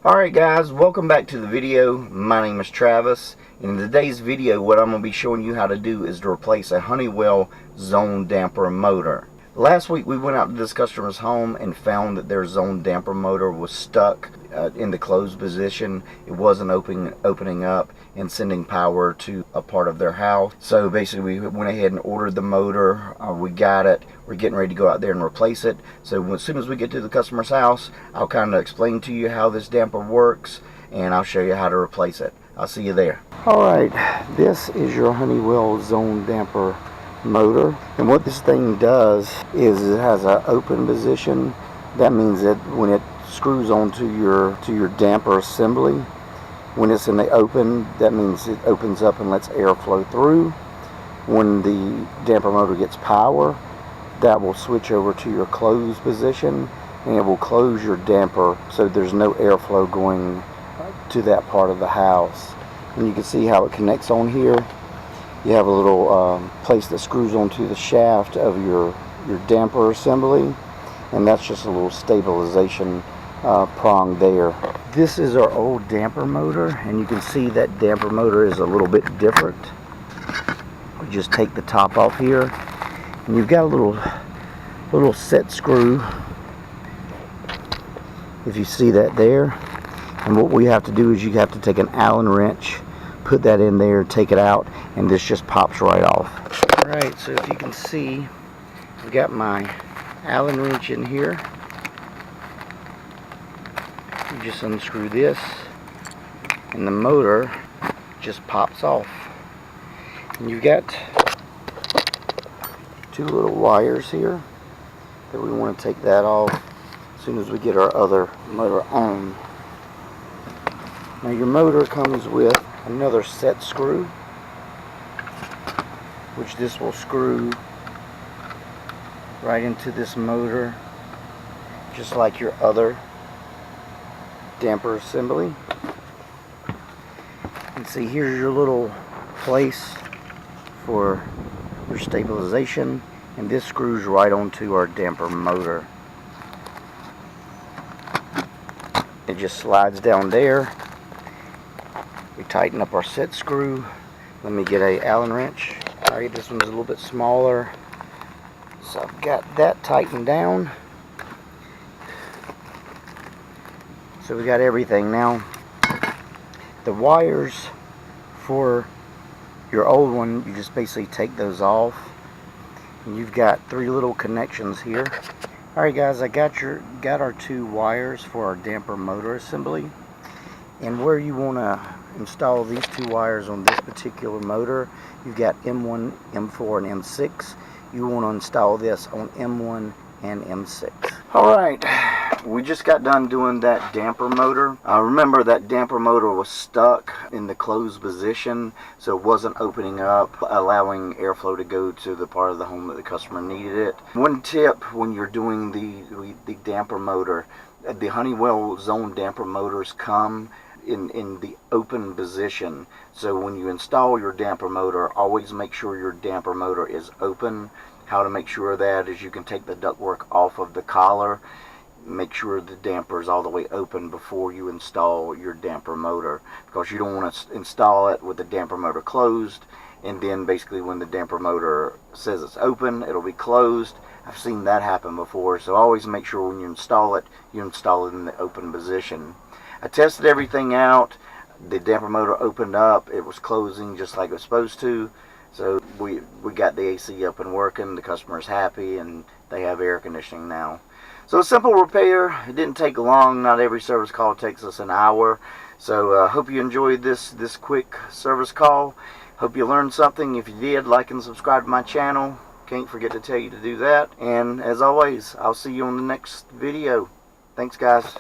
Alright guys, welcome back to the video. My name is Travis. In today's video, what I'm going to be showing you how to do is to replace a Honeywell zone damper motor. Last week we went out to this customer's home and found that their zone damper motor was stuck in the closed position. It wasn't opening up and sending power to a part of their house. So basically we went ahead and ordered the motor. We got it. We're getting ready to go out there and replace it. So as soon as we get to the customer's house, I'll kind of explain to you how this damper works and I'll show you how to replace it. I'll see you there. Alright, this is your Honeywell zone damper motor, and what this thing does is it has an open position. That means that when it screws onto your damper assembly, when it's in the open, that means it opens up and lets air flow through. When the damper motor gets power, that will switch over to your closed position and it will close your damper so there's no airflow going to that part of the house. And you can see how it connects on here. You have a little place that screws onto the shaft of your damper assembly, and that's just a little stabilization prong there. This is our old damper motor, and you can see that damper motor is a little bit different. We just take the top off here, and you've got a little set screw, if you see that there. And what we have to do is you have to take an Allen wrench, put that in there, take it out, and this just pops right off. Alright, so if you can see, I've got my Allen wrench in here. You just unscrew this and the motor just pops off. And you've got two little wires here that we want to take that off as soon as we get our other motor on. Now your motor comes with another set screw, which this will screw right into this motor, just like your other damper assembly. And see, here's your little place for your stabilization, and this screws right onto our damper motor. It just slides down there. We tighten up our set screw. Let me get a Allen wrench. Alright, this one's a little bit smaller. So I've got that tightened down. So we got everything now. The wires for your old one, you just basically take those off. And you've got three little connections here. Alright guys, I got our two wires for our damper motor assembly. And where you want to install these two wires on this particular motor, you've got M1, M4, and M6. You want to install this on M1 and M6. Alright, we just got done doing that damper motor. Remember that damper motor was stuck in the closed position, so it wasn't opening up, allowing airflow to go to the part of the home that the customer needed it. One tip when you're doing the damper motor, the Honeywell zone damper motors come in the open position. So when you install your damper motor, always make sure your damper motor is open. How to make sure of that is you can take the ductwork off of the collar. Make sure the damper is all the way open before you install your damper motor, because you don't want to install it with the damper motor closed, and then basically when the damper motor says it's open, it'll be closed. I've seen that happen before, so always make sure when you install it in the open position. I tested everything out. The damper motor opened up. It was closing just like it was supposed to. So we got the AC up and working. The customer's happy and they have air conditioning now. So a simple repair. It didn't take long. Not every service call takes us an hour. So hope you enjoyed this quick service call. Hope you learned something. If you did, like and subscribe to my channel. Can't forget to tell you to do that. And as always, I'll see you on the next video. Thanks guys.